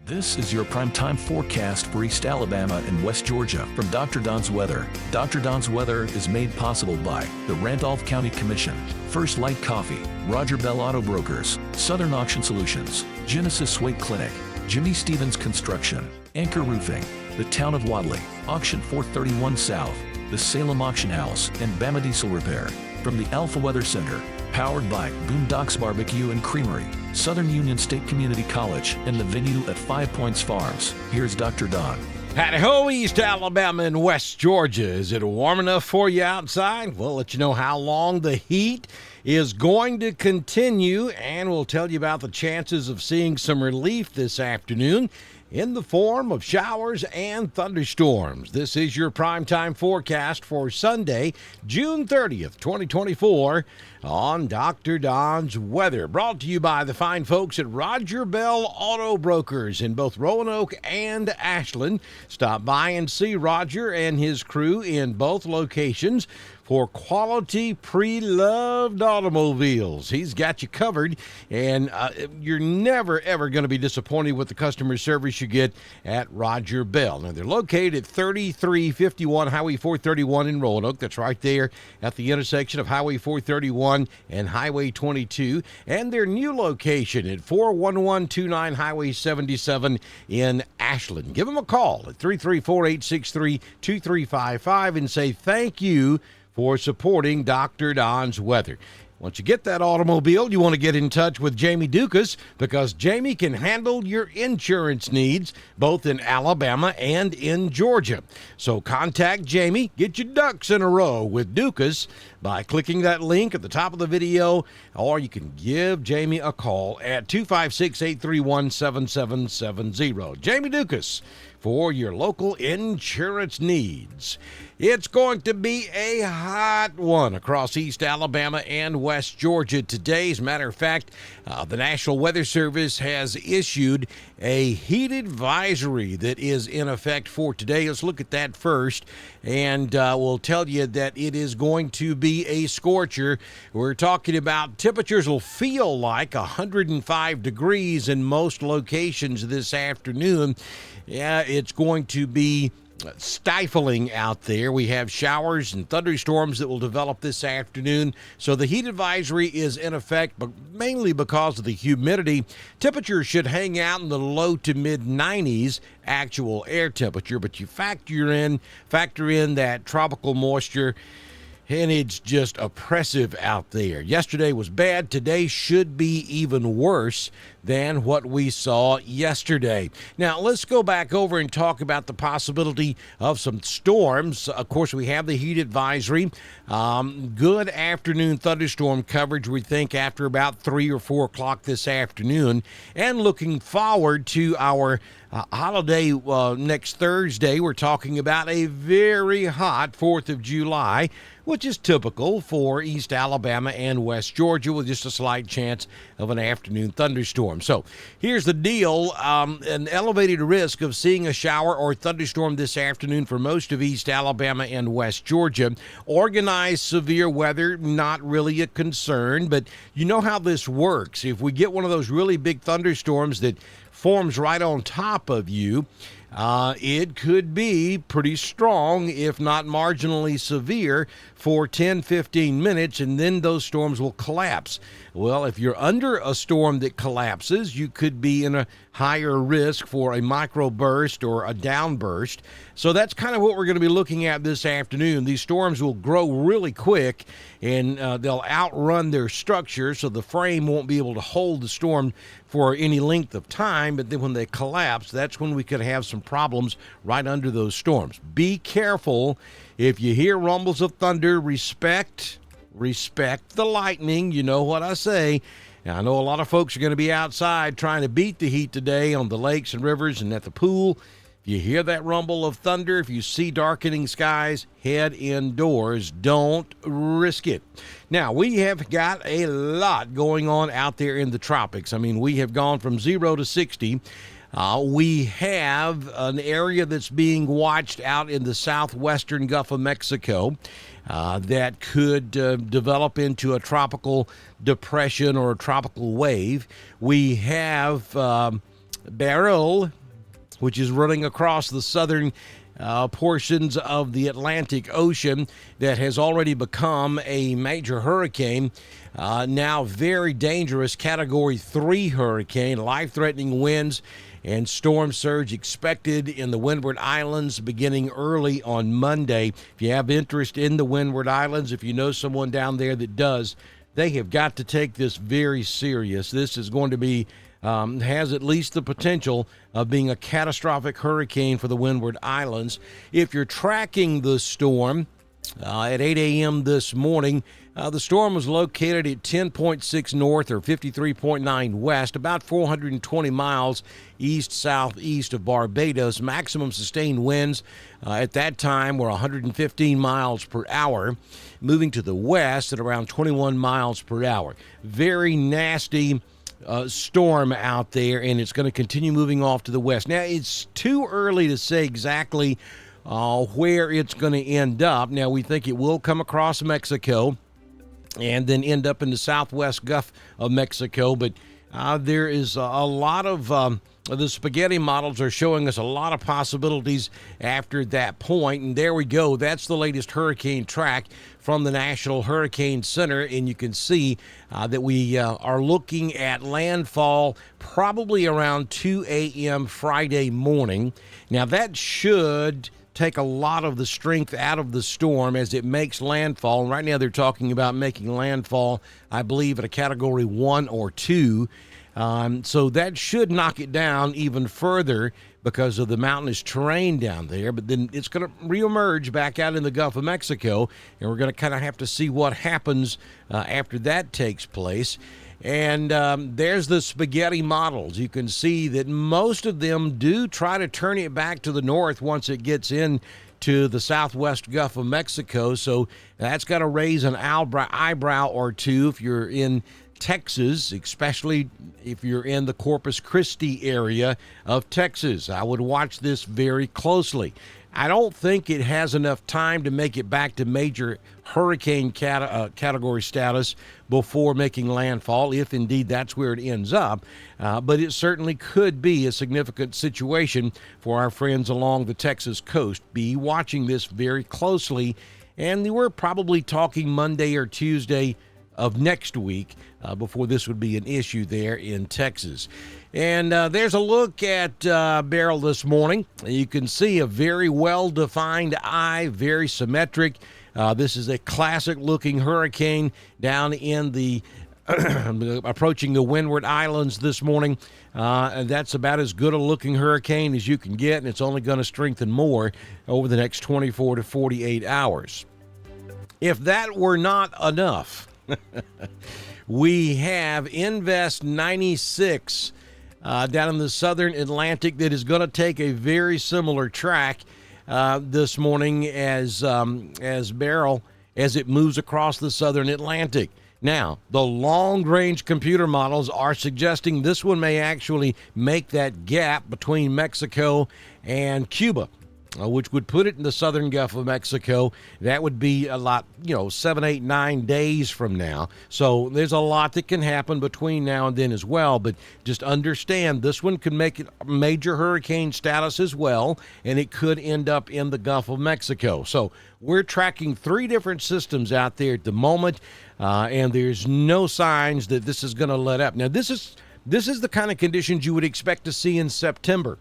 This is your primetime forecast for East Alabama and West Georgia from Dr. Don's Weather. Dr. Don's Weather is made possible by the Randolph County Commission, First Light Coffee, Roger Bell Auto Brokers, Southern Auction Solutions, Genesis Weight Clinic, Jimmy Stevens Construction, Anchor Roofing, the Town of Wadley, Auction 431 South, the Salem Auction House, and Bama Diesel Repair. From the Alpha Weather Center, powered by Boondocks Barbecue and Creamery, Southern Union State Community College, and the venue at 5 Points Farms. Here's Dr. Don. Howdy-ho, East Alabama and West Georgia. Is it warm enough for you outside? We'll let you know how long the heat is going to continue, and we'll tell you about the chances of seeing some relief this afternoon in the form of showers and thunderstorms. This is your primetime forecast for Sunday, June 30th, 2024 on Dr. Don's Weather. Brought to you by the fine folks at Roger Bell Auto Brokers in both Roanoke and Ashland. Stop by and see Roger and his crew in both locations for quality, pre-loved automobiles. He's got you covered, and you're never, ever going to be disappointed with the customer service you get at Roger Bell. Now, they're located at 3351 Highway 431 in Roanoke. That's right there at the intersection of Highway 431 and Highway 22. And their new location at 41129 Highway 77 in Ashland. Give them a call at 334-863-2355 and say thank you for supporting Dr. Don's Weather. Once you get that automobile, you want to get in touch with Jamie Dukas because Jamie can handle your insurance needs both in Alabama and in Georgia. So contact Jamie, get your ducks in a row with Dukas by clicking that link at the top of the video, or you can give Jamie a call at 256-831-7770. Jamie Dukas for your local insurance needs. It's going to be a hot one across East Alabama and West Georgia today. As a matter of fact, the National Weather Service has issued a heat advisory that is in effect for today. Let's look at that first, and we'll tell you that it is going to be a scorcher. We're talking about temperatures will feel like 105 degrees in most locations this afternoon. Yeah, it's going to be stifling out there. We have showers and thunderstorms that will develop this afternoon. So the heat advisory is in effect, but mainly because of the humidity. Temperatures should hang out in the low to mid 90s actual air temperature, but you factor in that tropical moisture, and it's just oppressive out there. Yesterday was bad. Today should be even worse than what we saw yesterday. Now, let's go back over and talk about the possibility of some storms. Of course, we have the heat advisory. Good afternoon thunderstorm coverage, we think, after about 3 or 4 o'clock this afternoon. And looking forward to our holiday next Thursday. We're talking about a very hot 4th of July, which is typical for East Alabama and West Georgia, with just a slight chance of an afternoon thunderstorm. So here's the deal. An elevated risk of seeing a shower or thunderstorm this afternoon for most of East Alabama and West Georgia. Organized severe weather, not really a concern, but you know how this works. If we get one of those really big thunderstorms that forms right on top of you, it could be pretty strong, if not marginally severe, for 10-15 minutes, and then those storms will collapse. Well, if you're under a storm that collapses, you could be in a higher risk for a microburst or a downburst. So that's kind of what we're going to be looking at this afternoon. These storms will grow really quick, and they'll outrun their structure, so the frame won't be able to hold the storm for any length of time. But then when they collapse, that's when we could have some problems right under those storms. Be careful. If you hear rumbles of thunder, respect the lightning. You know what I say. Now, I know a lot of folks are going to be outside trying to beat the heat today on the lakes and rivers and at the pool. If you hear that rumble of thunder, if you see darkening skies, head indoors. Don't risk it. Now, we have got a lot going on out there in the tropics. I mean, we have gone from 0 to 60. We have an area that's being watched out in the southwestern Gulf of Mexico that could develop into a tropical depression or a tropical wave. We have Beryl, which is running across the southern portions of the Atlantic Ocean, that has already become a major hurricane. Now very dangerous Category 3 hurricane, life-threatening winds and storm surge expected in the Windward Islands beginning early on Monday. If you have interest in the Windward Islands, if you know someone down there that does, they have got to take this very serious. This is going to be has at least the potential of being a catastrophic hurricane for the Windward Islands. If you're tracking the storm, at 8 a.m. this morning, the storm was located at 10.6 north or 53.9 west, about 420 miles east-southeast of Barbados. Maximum sustained winds at that time were 115 miles per hour, moving to the west at around 21 miles per hour. Very nasty storm out there, and it's going to continue moving off to the west. Now, it's too early to say exactly where it's going to end up. Now, we think it will come across Mexico and then end up in the southwest Gulf of Mexico, but there is a lot of the spaghetti models are showing us a lot of possibilities after that point. And there we go. That's the latest hurricane track from the National Hurricane Center. And you can see that we are looking at landfall probably around 2 a.m. Friday morning. Now, that should take a lot of the strength out of the storm as it makes landfall. And right now they're talking about making landfall, I believe, at a Category 1 or 2. So that should knock it down even further because of the mountainous terrain down there. But then it's going to reemerge back out in the Gulf of Mexico, and we're going to kind of have to see what happens after that takes place. And there's the spaghetti models. You can see that most of them do try to turn it back to the north once it gets in to the southwest Gulf of Mexico. So that's got to raise an eyebrow or two if you're in Texas, especially if you're in the Corpus Christi area of Texas. I would watch this very closely. I don't think it has enough time to make it back to major hurricane category status before making landfall, if indeed that's where it ends up. But it certainly could be a significant situation for our friends along the Texas coast. Be watching this very closely, and we're probably talking Monday or Tuesday of next week before this would be an issue there in Texas. And there's a look at Beryl this morning. You can see a very well-defined eye, very symmetric. This is a classic-looking hurricane down in the approaching the Windward Islands this morning. And that's about as good a looking hurricane as you can get, and it's only going to strengthen more over the next 24 to 48 hours. If that were not enough, we have Invest 96 down in the southern Atlantic that is going to take a very similar track this morning as Beryl as it moves across the southern Atlantic. Now, the long-range computer models are suggesting this one may actually make that gap between Mexico and Cuba, which would put it in the southern Gulf of Mexico. That would be a lot, 7, 8, 9 days from now. So there's a lot that can happen between now and then as well. But just understand this one could make it major hurricane status as well, and it could end up in the Gulf of Mexico. So we're tracking 3 different systems out there at the moment, and there's no signs that this is going to let up. Now, this is the kind of conditions you would expect to see in September.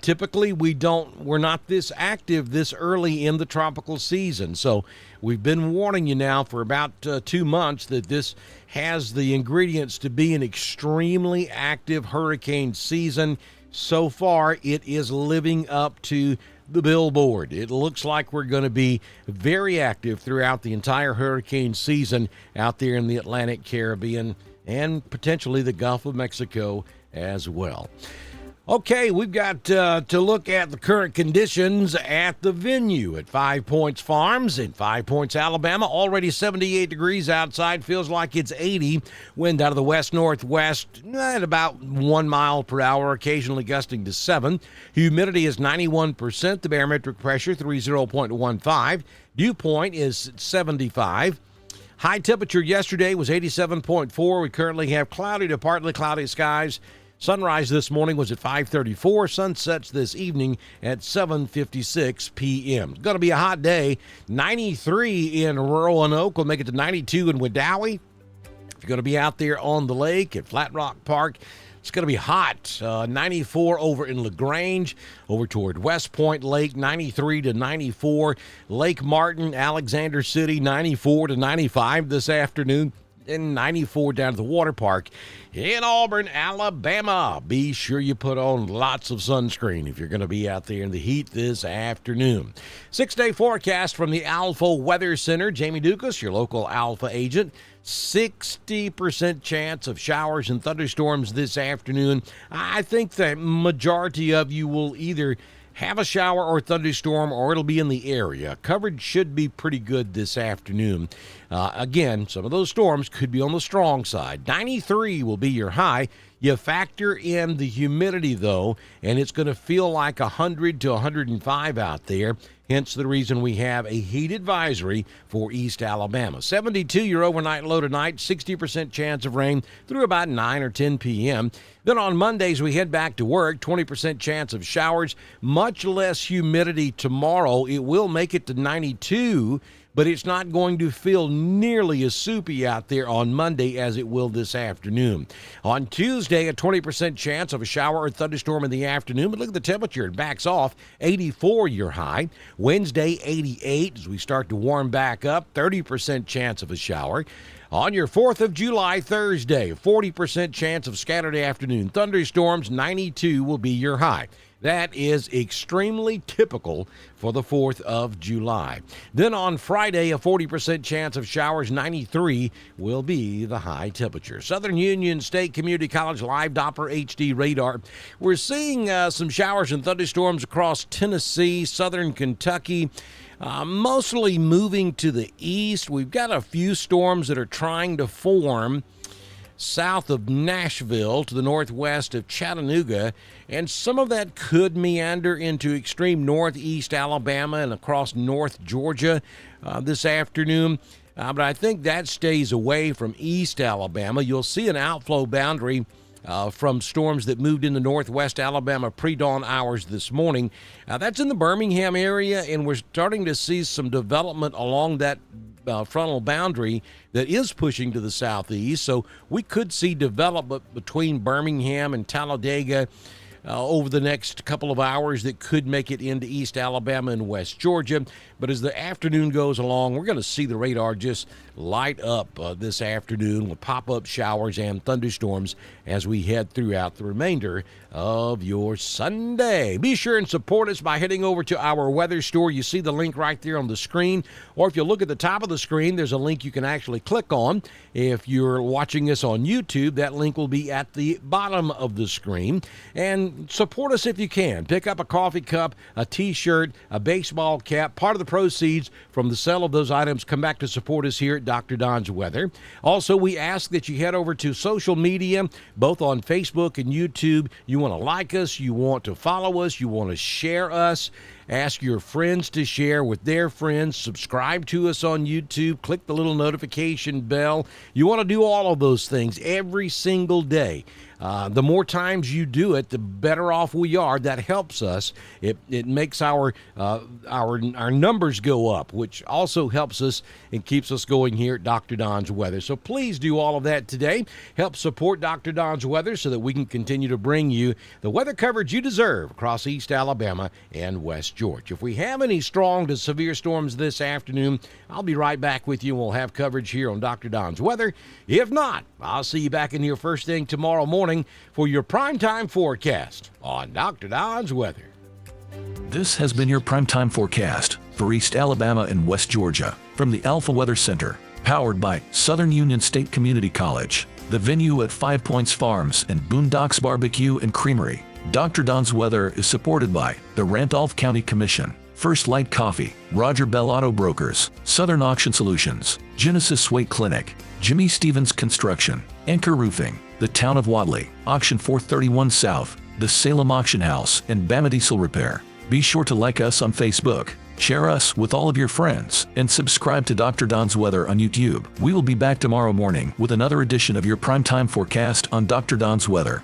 Typically, we're not this active this early in the tropical season. So we've been warning you now for about 2 months that this has the ingredients to be an extremely active hurricane season. So far, it is living up to the billboard. It looks like we're going to be very active throughout the entire hurricane season out there in the Atlantic Caribbean and potentially the Gulf of Mexico as well. Okay, we've got to look at the current conditions at the venue at 5 Points Farms in 5 Points, Alabama. Already 78 degrees outside. Feels like it's 80. Wind out of the west-northwest at about 1 mile per hour, occasionally gusting to 7. Humidity is 91%. The barometric pressure, 30.15. Dew point is 75. High temperature yesterday was 87.4. We currently have cloudy to partly cloudy skies. Sunrise this morning was at 5:34. Sunsets this evening at 7:56 p.m. It's going to be a hot day. 93 in Roanoke. We'll make it to 92 in Wedowee. If you're going to be out there on the lake at Flat Rock Park, it's going to be hot. 94 over in LaGrange, over toward West Point Lake, 93 to 94. Lake Martin, Alexander City, 94 to 95 this afternoon. And 94 down to the water park in Auburn, Alabama. Be sure you put on lots of sunscreen if you're going to be out there in the heat this afternoon. 6-day forecast from the Alpha Weather Center. Jamie Dukas, your local Alpha agent. 60% chance of showers and thunderstorms this afternoon. I think the majority of you will either have a shower or thunderstorm, or it'll be in the area. Coverage should be pretty good this afternoon. Again, some of those storms could be on the strong side. 93 will be your high. You factor in the humidity, though, and it's going to feel like 100 to 105 out there. Hence the reason we have a heat advisory for East Alabama. 72 your overnight low tonight, 60% chance of rain through about 9 or 10 p.m. Then on Mondays, we head back to work, 20% chance of showers, much less humidity tomorrow. It will make it to 92, but it's not going to feel nearly as soupy out there on Monday as it will this afternoon. On Tuesday, a 20% chance of a shower or thunderstorm in the afternoon, but look at the temperature. It backs off. 84 your high. Wednesday, 88 as we start to warm back up. 30% chance of a shower. On your 4th of July, Thursday, 40% chance of scattered afternoon thunderstorms. 92 will be your high. That is extremely typical for the 4th of July. Then on Friday, a 40% chance of showers, 93 will be the high temperature. Southern Union State Community College live Doppler HD radar. We're seeing some showers and thunderstorms across Tennessee, southern Kentucky, mostly moving to the east. We've got a few storms that are trying to form south of Nashville to the northwest of Chattanooga, and some of that could meander into extreme northeast Alabama and across north Georgia this afternoon. But I think that stays away from east Alabama. You'll see an outflow boundary from storms that moved into northwest Alabama pre-dawn hours this morning. That's in the Birmingham area, and we're starting to see some development along that frontal boundary that is pushing to the southeast. So we could see development between Birmingham and Talladega over the next couple of hours that could make it into East Alabama and West Georgia. But as the afternoon goes along, we're going to see the radar just light up this afternoon with pop-up showers and thunderstorms as we head throughout the remainder of your Sunday. Be sure and support us by heading over to our weather store. You see the link right there on the screen, or if you look at the top of the screen, there's a link you can actually click on. If you're watching us on YouTube, that link will be at the bottom of the screen. And support us if you can. Pick up a coffee cup, a t-shirt, a baseball cap. Part of the proceeds from the sale of those items come back to support us here at Dr. Don's Weather. Also, we ask that you head over to social media, both on Facebook and YouTube. You want to like us, you want to follow us, you want to share us. Ask your friends to share with their friends. Subscribe to us on YouTube. Click the little notification bell. You want to do all of those things every single day. The more times you do it, the better off we are. That helps us. It makes our numbers go up, which also helps us and keeps us going here at Dr. Don's Weather. So please do all of that today. Help support Dr. Don's Weather so that we can continue to bring you the weather coverage you deserve across East Alabama and West Georgia. If we have any strong to severe storms this afternoon, I'll be right back with you and we'll have coverage here on Dr. Don's Weather. If not, I'll see you back in here first thing tomorrow morning for your primetime forecast on Dr. Don's Weather. This has been your primetime forecast for East Alabama and West Georgia from the Alpha Weather Center, powered by Southern Union State Community College, the venue at 5 Points Farms and Boondocks Barbecue and Creamery. Dr. Don's Weather is supported by the Randolph County Commission, First Light Coffee, Roger Bell Auto Brokers, Southern Auction Solutions, Genesis Weight Clinic, Jimmy Stevens Construction, Anchor Roofing, the Town of Wadley, Auction 431 South, the Salem Auction House, and Bama Diesel Repair. Be sure to like us on Facebook, share us with all of your friends, and subscribe to Dr. Don's Weather on YouTube. We will be back tomorrow morning with another edition of your primetime forecast on Dr. Don's Weather.